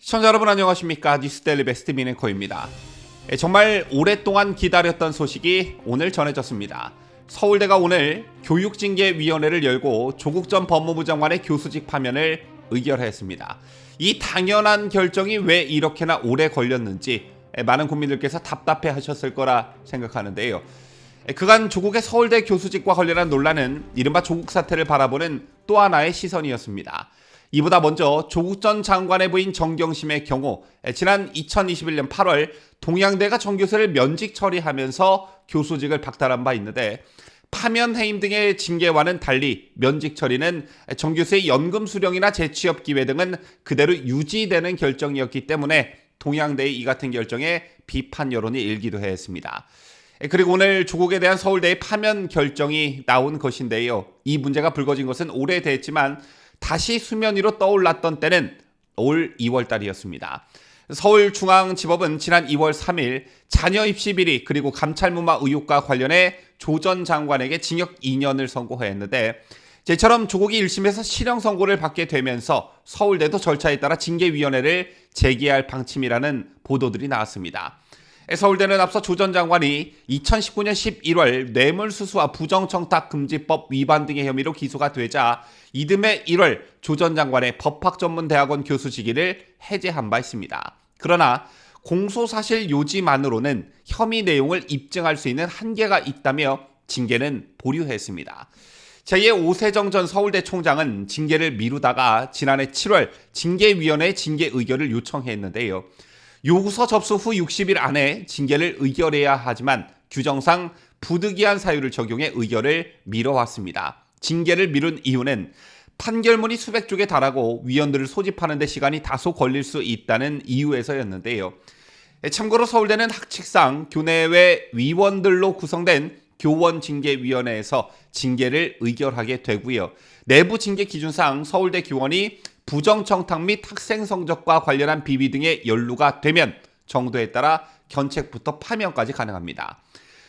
시청자 여러분 안녕하십니까? 뉴스데일리 베스트 미네코입니다. 정말 오랫동안 기다렸던 소식이 오늘 전해졌습니다. 서울대가 오늘 교육징계위원회를 열고 조국 전 법무부 장관의 교수직 파면을 의결했습니다. 이 당연한 결정이 왜 이렇게나 오래 걸렸는지 많은 국민들께서 답답해 하셨을 거라 생각하는데요. 그간 조국의 서울대 교수직과 관련한 논란은 이른바 조국 사태를 바라보는 또 하나의 시선이었습니다. 이보다 먼저 조국 전 장관의 부인 정경심의 경우 지난 2021년 8월 동양대가 정 교수를 면직 처리하면서 교수직을 박탈한 바 있는데, 파면 해임 등의 징계와는 달리 면직 처리는 정 교수의 연금 수령이나 재취업 기회 등은 그대로 유지되는 결정이었기 때문에 동양대의 이 같은 결정에 비판 여론이 일기도 했습니다. 그리고 오늘 조국에 대한 서울대의 파면 결정이 나온 것인데요. 이 문제가 불거진 것은 오래됐지만 다시 수면 위로 떠올랐던 때는 올 2월 달이었습니다. 서울중앙지법은 지난 2월 3일 자녀 입시 비리 그리고 감찰무마 의혹과 관련해 조 전 장관에게 징역 2년을 선고했는데, 이처럼 조국이 1심에서 실형 선고를 받게 되면서 서울대도 절차에 따라 징계위원회를 제기할 방침이라는 보도들이 나왔습니다. 서울대는 앞서 조 전 장관이 2019년 11월 뇌물수수와 부정청탁금지법 위반 등의 혐의로 기소가 되자 이듬해 1월 조 전 장관의 법학전문대학원 교수 직위를 해제한 바 있습니다. 그러나 공소사실 요지만으로는 혐의 내용을 입증할 수 있는 한계가 있다며 징계는 보류했습니다. 제2의 오세정 전 서울대 총장은 징계를 미루다가 지난해 7월 징계위원회에 징계 의결을 요청했는데요. 요구서 접수 후 60일 안에 징계를 의결해야 하지만 규정상 부득이한 사유를 적용해 의결을 미뤄왔습니다. 징계를 미룬 이유는 판결문이 수백 쪽에 달하고 위원들을 소집하는 데 시간이 다소 걸릴 수 있다는 이유에서였는데요. 참고로 서울대는 학칙상 교내외 위원들로 구성된 교원징계위원회에서 징계를 의결하게 되고요. 내부 징계 기준상 서울대 교원이 부정청탁 및 학생 성적과 관련한 비위 등의 연루가 되면 정도에 따라 견책부터 파면까지 가능합니다.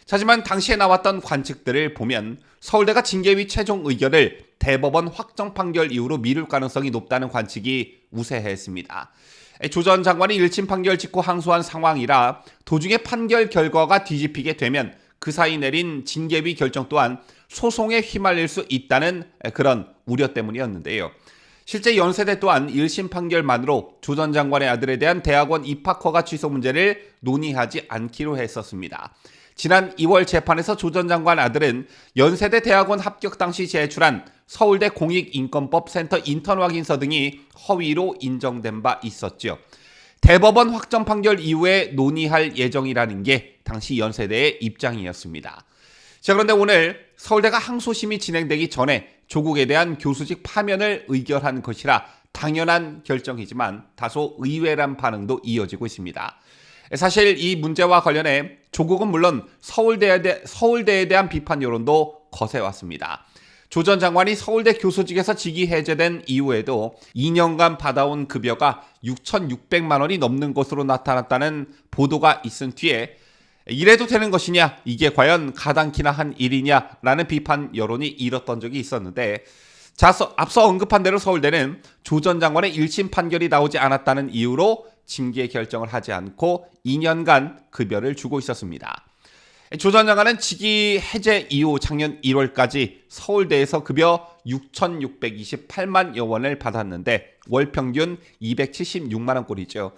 하지만 당시에 나왔던 관측들을 보면 서울대가 징계위 최종 의결을 대법원 확정 판결 이후로 미룰 가능성이 높다는 관측이 우세했습니다. 조 전 장관이 1심 판결 직후 항소한 상황이라 도중에 판결 결과가 뒤집히게 되면 그 사이 내린 징계위 결정 또한 소송에 휘말릴 수 있다는 그런 우려 때문이었는데요. 실제 연세대 또한 1심 판결만으로 조 전 장관의 아들에 대한 대학원 입학 허가 취소 문제를 논의하지 않기로 했었습니다. 지난 2월 재판에서 조 전 장관 아들은 연세대 대학원 합격 당시 제출한 서울대 공익인권법 센터 인턴 확인서 등이 허위로 인정된 바 있었죠. 대법원 확정 판결 이후에 논의할 예정이라는 게 당시 연세대의 입장이었습니다. 자, 그런데 오늘 서울대가 항소심이 진행되기 전에 조국에 대한 교수직 파면을 의결한 것이라 당연한 결정이지만 다소 의외란 반응도 이어지고 있습니다. 사실 이 문제와 관련해 조국은 물론 서울대에 대한 비판 여론도 거세왔습니다. 조 전 장관이 서울대 교수직에서 직위 해제된 이후에도 2년간 받아온 급여가 6,600만 원이 넘는 것으로 나타났다는 보도가 있은 뒤에 이래도 되는 것이냐, 이게 과연 가당키나 한 일이냐라는 비판 여론이 일었던 적이 있었는데, 앞서 언급한 대로 서울대는 조 전 장관의 1심 판결이 나오지 않았다는 이유로 징계 결정을 하지 않고 2년간 급여를 주고 있었습니다. 조 전 장관은 직위 해제 이후 작년 1월까지 서울대에서 급여 6,628만여 원을 받았는데 월 평균 276만 원꼴이죠.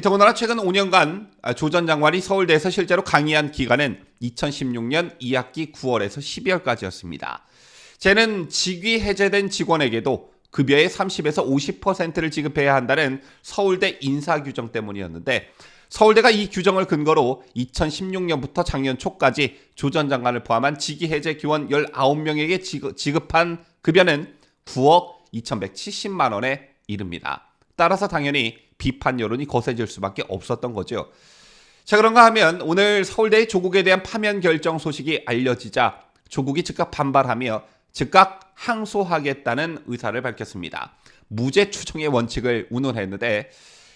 더군다나 최근 5년간 조 전 장관이 서울대에서 실제로 강의한 기간은 2016년 2학기 9월에서 12월까지였습니다. 쟤는 직위 해제된 직원에게도 급여의 30에서 50%를 지급해야 한다는 서울대 인사규정 때문이었는데, 서울대가 이 규정을 근거로 2016년부터 작년 초까지 조 전 장관을 포함한 직위 해제 교원 19명에게 지급한 급여는 9억 2,170만 원에 이릅니다. 따라서 당연히 비판 여론이 거세질 수밖에 없었던 거죠. 자, 그런가 하면 오늘 서울대의 조국에 대한 파면 결정 소식이 알려지자 조국이 즉각 반발하며 즉각 항소하겠다는 의사를 밝혔습니다. 무죄 추정의 원칙을 운운했는데,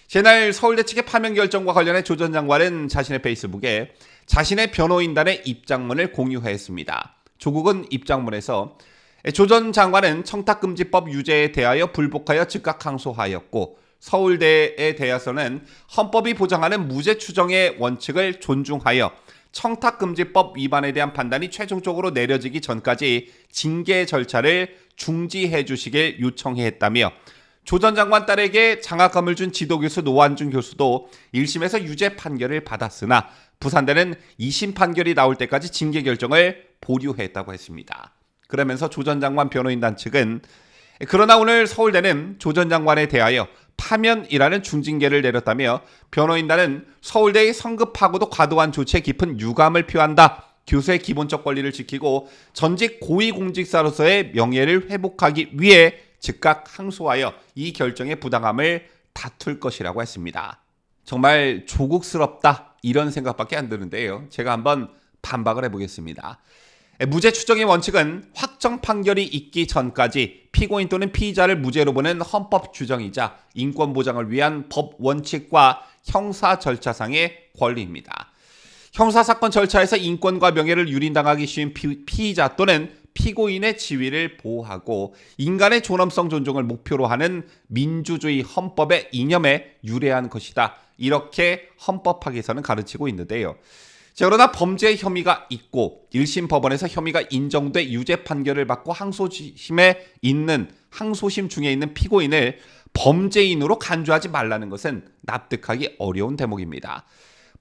지난 서울대 측의 파면 결정과 관련해 조 전 장관은 자신의 페이스북에 자신의 변호인단의 입장문을 공유했습니다. 조국은 입장문에서 조 전 장관은 청탁금지법 유죄에 대하여 불복하여 즉각 항소하였고, 서울대에 대해서는 헌법이 보장하는 무죄 추정의 원칙을 존중하여 청탁금지법 위반에 대한 판단이 최종적으로 내려지기 전까지 징계 절차를 중지해 주시길 요청했다며 조 전 장관 딸에게 장학금을 준 지도교수 노환준 교수도 1심에서 유죄 판결을 받았으나 부산대는 2심 판결이 나올 때까지 징계 결정을 보류했다고 했습니다. 그러면서 조 전 장관 변호인단 측은 그러나 오늘 서울대는 조 전 장관에 대하여 파면이라는 중징계를 내렸다며 변호인단은 서울대의 성급하고도 과도한 조치에 깊은 유감을 표한다. 교수의 기본적 권리를 지키고 전직 고위공직자로서의 명예를 회복하기 위해 즉각 항소하여 이 결정의 부당함을 다툴 것이라고 했습니다. 정말 조국스럽다 이런 생각밖에 안 드는데요. 제가 한번 반박을 해보겠습니다. 무죄 추정의 원칙은 확정 판결이 있기 전까지 피고인 또는 피의자를 무죄로 보는 헌법 규정이자 인권 보장을 위한 법 원칙과 형사 절차상의 권리입니다. 형사사건 절차에서 인권과 명예를 유린당하기 쉬운 피의자 또는 피고인의 지위를 보호하고 인간의 존엄성 존중을 목표로 하는 민주주의 헌법의 이념에 유례한 것이다. 이렇게 헌법학에서는 가르치고 있는데요. 자, 그러나 범죄 혐의가 있고 1심 법원에서 혐의가 인정돼 유죄 판결을 받고 항소심 중에 있는 피고인을 범죄인으로 간주하지 말라는 것은 납득하기 어려운 대목입니다.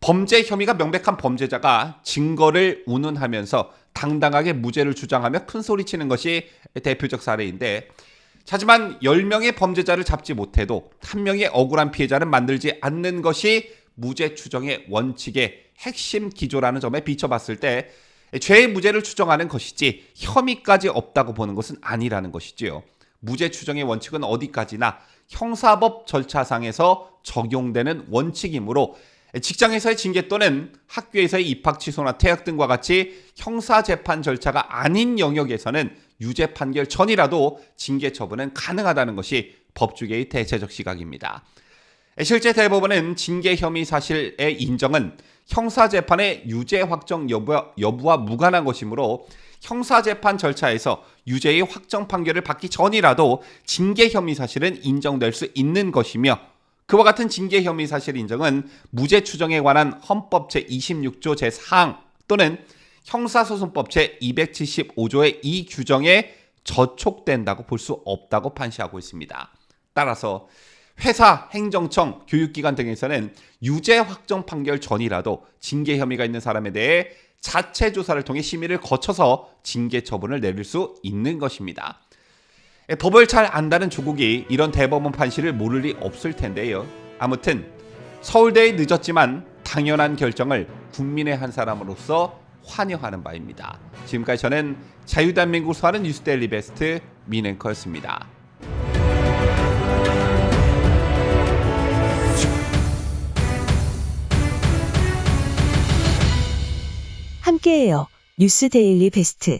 범죄 혐의가 명백한 범죄자가 증거를 운운하면서 당당하게 무죄를 주장하며 큰소리치는 것이 대표적 사례인데, 하지만 10명의 범죄자를 잡지 못해도 1명의 억울한 피해자는 만들지 않는 것이 무죄 추정의 원칙의 핵심 기조라는 점에 비춰봤을 때 죄의 무죄를 추정하는 것이지 혐의까지 없다고 보는 것은 아니라는 것이지요. 무죄 추정의 원칙은 어디까지나 형사법 절차상에서 적용되는 원칙이므로 직장에서의 징계 또는 학교에서의 입학 취소나 퇴학 등과 같이 형사재판 절차가 아닌 영역에서는 유죄 판결 전이라도 징계 처분은 가능하다는 것이 법조계의 대체적 시각입니다. 실제 대법원은 징계 혐의 사실의 인정은 형사재판의 유죄 확정 여부와 무관한 것이므로 형사재판 절차에서 유죄의 확정 판결을 받기 전이라도 징계 혐의 사실은 인정될 수 있는 것이며, 그와 같은 징계 혐의 사실 인정은 무죄 추정에 관한 헌법 제26조 제4항 또는 형사소송법 제275조의 이 규정에 저촉된다고 볼 수 없다고 판시하고 있습니다. 따라서 회사, 행정청, 교육기관 등에서는 유죄 확정 판결 전이라도 징계 혐의가 있는 사람에 대해 자체 조사를 통해 심의를 거쳐서 징계 처분을 내릴 수 있는 것입니다. 법을 잘 안다는 조국이 이런 대법원 판시를 모를 리 없을 텐데요. 아무튼 서울대의 늦었지만 당연한 결정을 국민의 한 사람으로서 환영하는 바입니다. 지금까지 저는 자유대한민국 수하는 뉴스데일리 베스트 민앵커였습니다. 함께해요. 뉴스데일리 베스트.